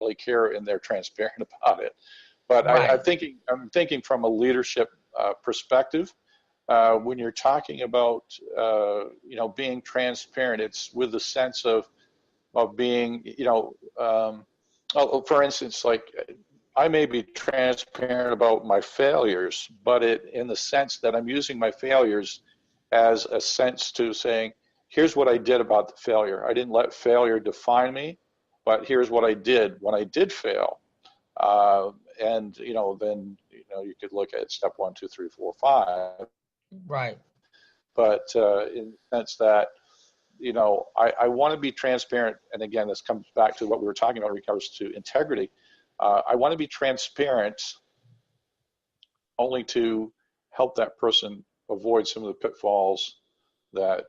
really care and they're transparent about it. But Right. I'm thinking from a leadership perspective. When you're talking about being transparent, it's with the sense of being for instance, like I may be transparent about my failures, but in the sense that I'm using my failures as a sense to saying, here's what I did about the failure. I didn't let failure define me, but here's what I did when I did fail. And then you could look at step 1, 2, 3, 4, 5. Right. But in the sense that I want to be transparent, and again, this comes back to what we were talking about in regards to integrity. I want to be transparent only to help that person avoid some of the pitfalls that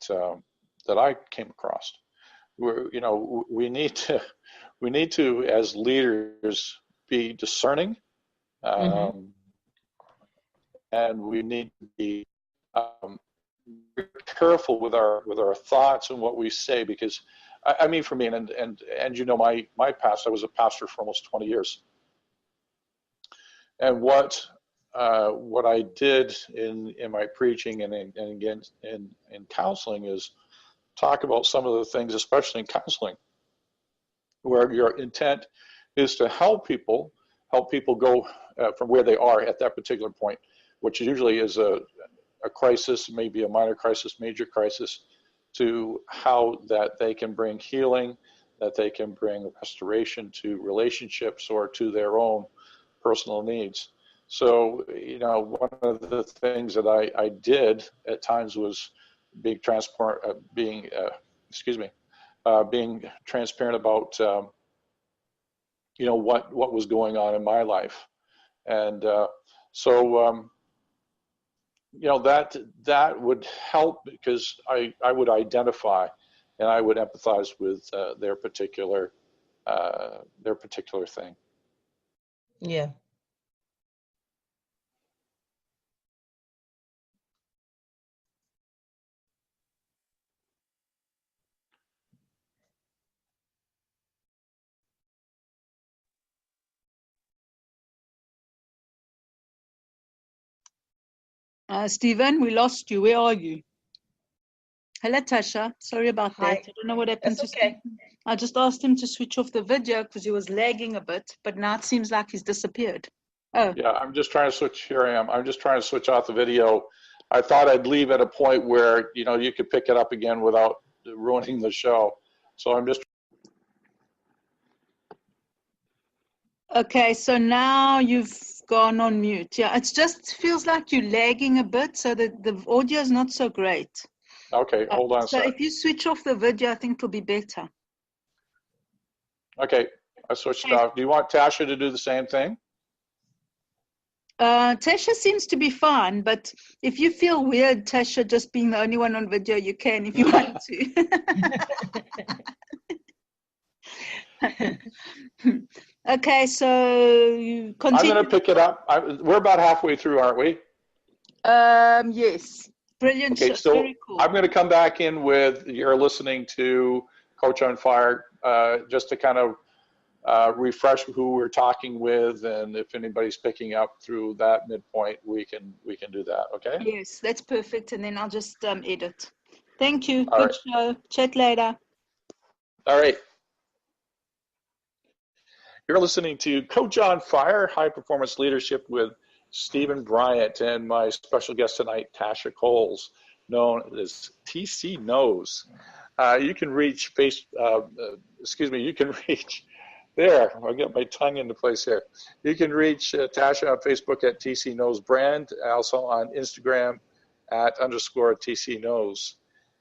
I came across. We need to, as leaders, be discerning, and we need to be very careful with our thoughts and what we say, because I mean, for me, and my past, I was a pastor for almost 20 years, and what I did in my preaching and again in counseling is talk about some of the things, especially in counseling, where your intent is to help people go from where they are at that particular point, which usually is a crisis, maybe a minor crisis, major crisis, to how that they can bring healing, that they can bring restoration to relationships or to their own personal needs. So, one of the things that I did at times was being transparent, being transparent about, what was going on in my life. And that would help, because I would identify and I would empathize with their particular thing. Yeah. Stephen, we lost you. Where are you? Hello, Tasha. Sorry about that. I don't know what happened to Stephen. I just asked him to switch off the video because he was lagging a bit, but now it seems like he's disappeared. Oh. Yeah, I'm just trying to switch. Here I am. I'm just trying to switch off the video. I thought I'd leave at a point where, you could pick it up again without ruining the show. So I'm just. Okay, so now you've gone on mute. Yeah, it just feels like you're lagging a bit, so that the audio is not so great. Okay, hold on a second. So if you switch off the video, I think it'll be better. Okay, I switched it off. Do you want Tasha to do the same thing? Tasha seems to be fine, but if you feel weird, Tasha, just being the only one on video, you can if you want to. Okay, so you continue. I'm going to pick it up. We're about halfway through, aren't we? Yes. Brilliant. Okay, so very cool. I'm going to come back in with you're listening to Coach on Fire, just to kind of refresh who we're talking with, and if anybody's picking up through that midpoint, we can do that. Okay. Yes, that's perfect, and then I'll just edit. Thank you. All Good show. Chat later. All right. You're listening to Coach on Fire, High Performance Leadership with Stephen Bryant, and my special guest tonight, Tasha Coles, known as TC Knows. You can reach you can reach. There, I'll get my tongue into place here. You can reach Tasha on Facebook at TC Knows Brand, also on Instagram at _TC Knows.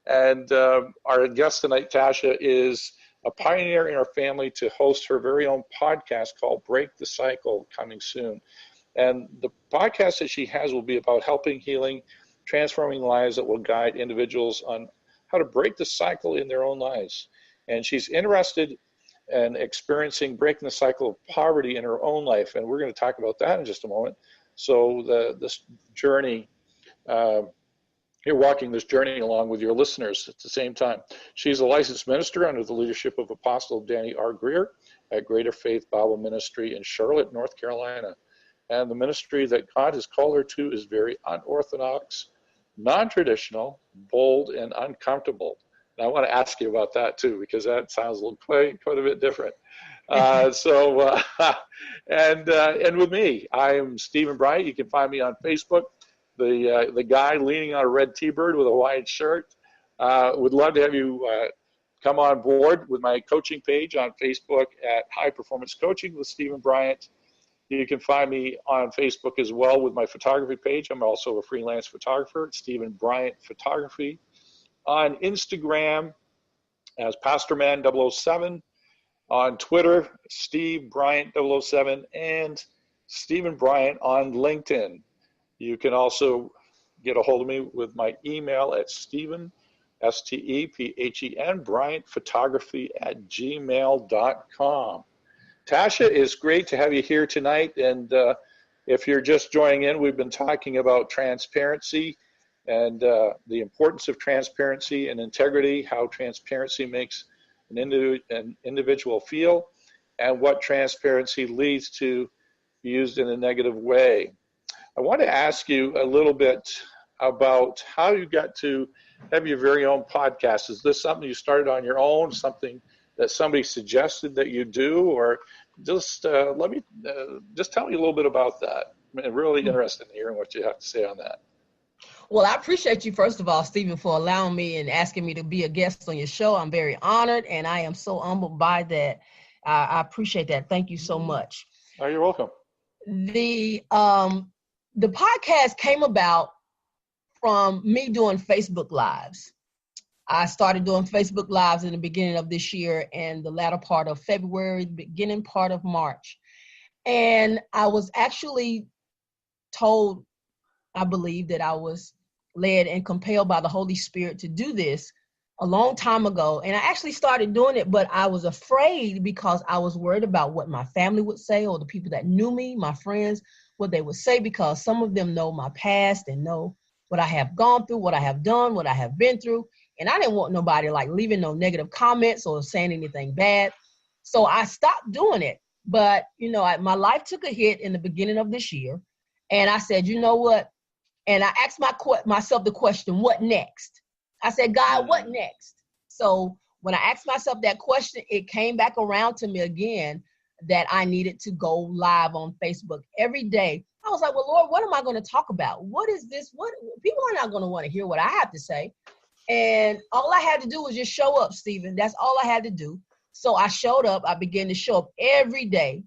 And our guest tonight, Tasha, is a pioneer in our family to host her very own podcast called Break the Cycle, coming soon. And the podcast that she has will be about helping, healing, transforming lives that will guide individuals on how to break the cycle in their own lives. And she's interested and experiencing breaking the cycle of poverty in her own life, and we're going to talk about that in just a moment. So this journey, you're walking this journey along with your listeners at the same time. She's a licensed minister under the leadership of Apostle Danny R. Greer at Greater Faith Bible Ministry in Charlotte, North Carolina. And the ministry that God has called her to is very unorthodox, non-traditional, bold, and uncomfortable. And I want to ask you about that too, because that sounds quite a bit different. And with me, I am Stephen Bryant. You can find me on Facebook, the guy leaning on a red T-bird with a white shirt. Would love to have you come on board with my coaching page on Facebook at High Performance Coaching with Stephen Bryant. You can find me on Facebook as well with my photography page. I'm also a freelance photographer, Stephen Bryant Photography. On Instagram as PastorMan007. On Twitter, Steve Bryant 007, and Stephen Bryant on LinkedIn. You can also get a hold of me with my email at Stephen, S-T-E-P-H-E-N, BryantPhotography@gmail.com. Tasha, it's great to have you here tonight. And if you're just joining in, we've been talking about transparency and the importance of transparency and integrity, how transparency makes an individual feel, and what transparency leads to used in a negative way. I want to ask you a little bit about how you got to have your very own podcast. Is this something you started on your own, something that somebody suggested that you do, or just just tell me a little bit about that. I'm really interested in hearing what you have to say on that. Well, I appreciate you, first of all, Stephen, for allowing me and asking me to be a guest on your show. I'm very honored, and I am so humbled by that. I appreciate that. Thank you so much. Oh, you're welcome. The podcast came about from me doing Facebook Lives. I started doing Facebook Lives in the beginning of this year and the latter part of February, the beginning part of March. And I was actually told, I believe, that I was led and compelled by the Holy Spirit to do this a long time ago. And I actually started doing it, but I was afraid because I was worried about what my family would say, or the people that knew me, my friends, what they would say, because some of them know my past and know what I have gone through, what I have done, what I have been through. And I didn't want nobody like leaving no negative comments or saying anything bad. So I stopped doing it. But, you know, my life took a hit in the beginning of this year. And I said, you know what? And I asked myself the question, what next? I said, God, what next? So when I asked myself that question, it came back around to me again that I needed to go live on Facebook every day. I was like, well, Lord, what am I going to talk about? What is this? What people are not going to want to hear what I have to say. And all I had to do was just show up, Stephen. That's all I had to do. So I showed up. I began to show up every day,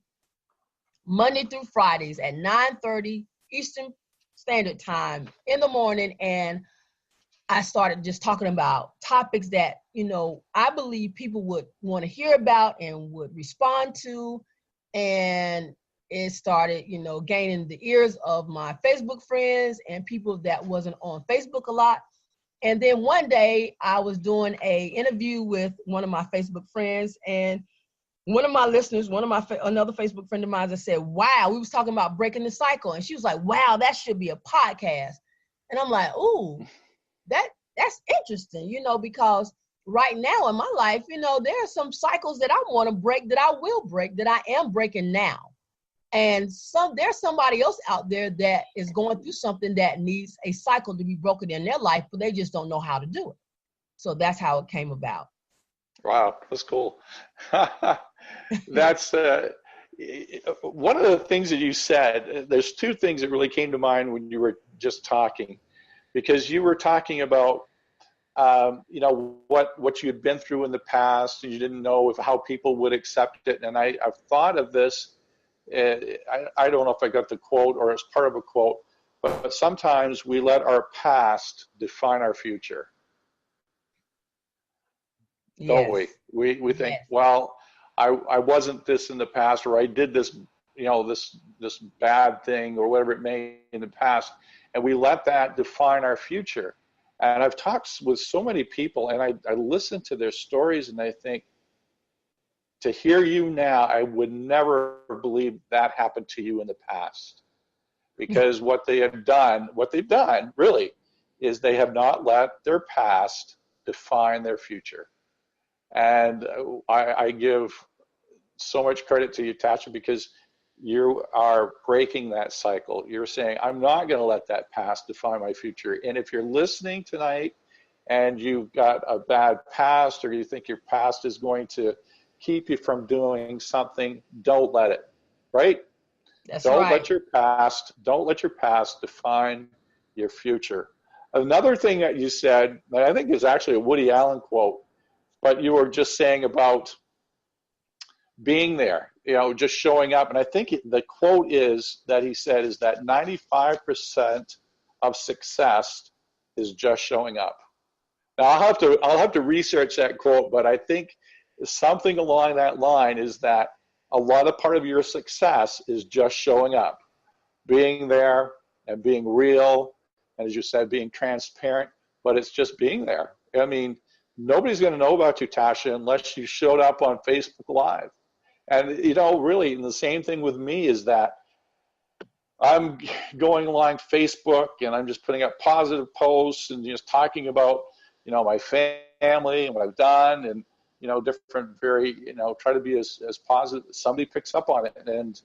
Monday through Fridays at 9:30 Eastern Standard Time in the morning. And I started just talking about topics that, you know, I believe people would want to hear about and would respond to. And it started, you know, gaining the ears of my Facebook friends and people that wasn't on Facebook a lot. And then one day I was doing a interview with one of my Facebook friends, and one of my listeners, another Facebook friend of mine, said, wow, we was talking about breaking the cycle. And she was like, wow, that should be a podcast. And I'm like, ooh, that's interesting, you know, because right now in my life, you know, there are some cycles that I want to break, that I will break, that I am breaking now. And there's somebody else out there that is going through something that needs a cycle to be broken in their life, but they just don't know how to do it. So that's how it came about. Wow, that's cool. That's one of the things that you said. There's two things that really came to mind when you were just talking, because you were talking about you know, what you had been through in the past, and you didn't know how people would accept it. And I've thought of this. I don't know if I got the quote or it's part of a quote, but sometimes we let our past define our future. Yes. Don't we? We think, yes, well, I wasn't this in the past, or I did this, you know, this bad thing or whatever it may in the past, and we let that define our future. And I've talked with so many people, and I listen to their stories, and I think, to hear you now, I would never believe that happened to you in the past. Because what they've done really is they have not let their past define their future. And I give so much credit to you, Tasha, because you are breaking that cycle. You're saying, I'm not going to let that past define my future. And if you're listening tonight and you've got a bad past, or you think your past is going to keep you from doing something, don't let it, right? Don't let your past define your future. Another thing that you said, that I think is actually a Woody Allen quote, but you were just saying about being there, just showing up. And I think the quote is that he said is that 95% of success is just showing up. Now I'll have to research that quote, but I think something along that line is that part of your success is just showing up, being there and being real, and as you said, being transparent, but it's just being there. I mean, nobody's going to know about you, Tasha, unless you showed up on Facebook Live. And, really, the same thing with me is that I'm going along Facebook and I'm just putting up positive posts and just talking about, my family and what I've done and, different try to be as positive. Somebody picks up on it. And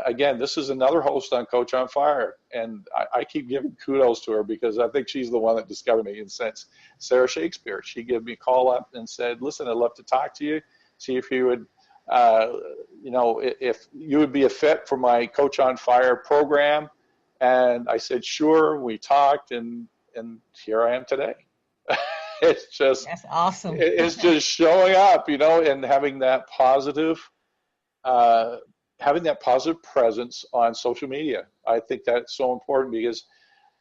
again, this is another host on Coach on Fire. And I keep giving kudos to her because I think she's the one that discovered me. And since Sarah Shakespeare, she gave me a call up and said, listen, I'd love to talk to you, see if you would, if you would be a fit for my Coach on Fire program. And I said, sure. We talked and here I am today. It's just, that's awesome. It's just showing up, and having that positive presence on social media. I think that's so important because,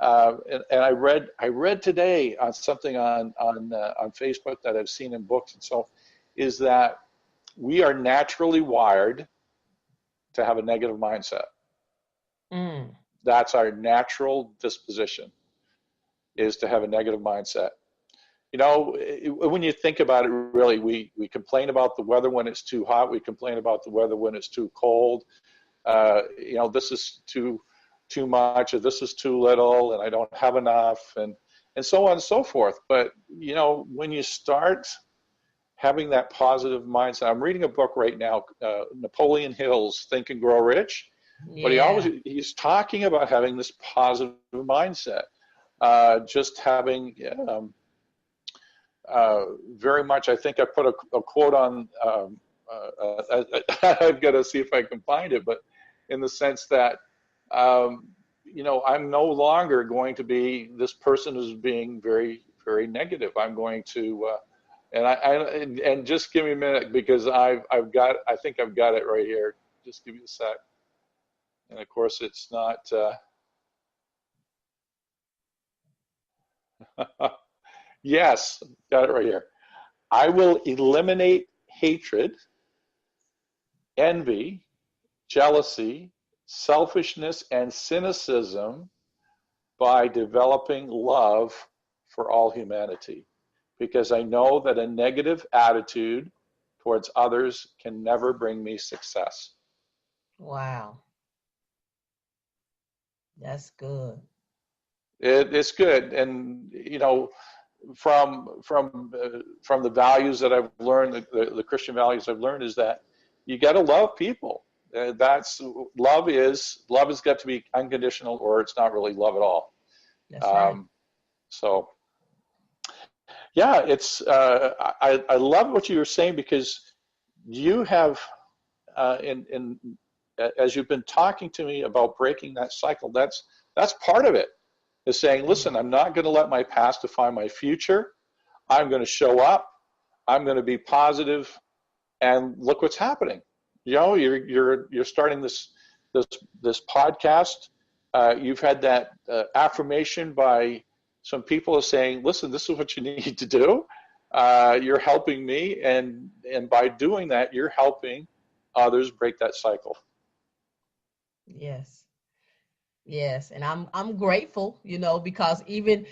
and I read today on something on Facebook that I've seen in books and so, is that we are naturally wired to have a negative mindset. That's our natural disposition, is to have a negative mindset. When you think about it, really, we complain about the weather when it's too hot. We complain about the weather when it's too cold. This is too much, or this is too little, and I don't have enough, and so on and so forth. But, when you start having that positive mindset, I'm reading a book right now, Napoleon Hill's Think and Grow Rich, but he's talking about having this positive mindset, just having, very much, I think I put a quote on, I've got to see if I can find it, but in the sense that, I'm no longer going to be this person who's being very, very negative. I'm going to, and just give me a minute because I think I've got it right here. Just give me a sec. And of course it's not, yes, got it right here. I will eliminate hatred, envy, jealousy, selfishness, and cynicism by developing love for all humanity, because I know that a negative attitude towards others can never bring me success. Wow. That's good. It's good. And, from the values that I've learned, the Christian values I've learned, is that you got to love people. Love has got to be unconditional, or it's not really love at all. That's right. So, yeah, it's I love what you were saying, because you have, as you've been talking to me about breaking that cycle, that's part of it. Is saying, listen, I'm not going to let my past define my future. I'm going to show up. I'm going to be positive, and look what's happening. You're starting this podcast. You've had that affirmation by some people saying, listen, this is what you need to do. You're helping me, and by doing that, you're helping others break that cycle. Yes, and I'm grateful, because even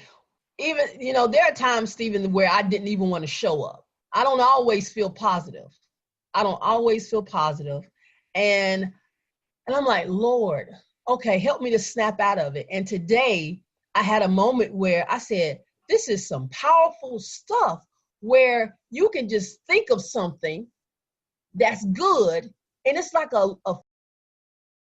there are times, Stephen, where I didn't even want to show up. I don't always feel positive. And I'm like, Lord, okay, help me to snap out of it. And today I had a moment where I said, this is some powerful stuff, where you can just think of something that's good. And it's like a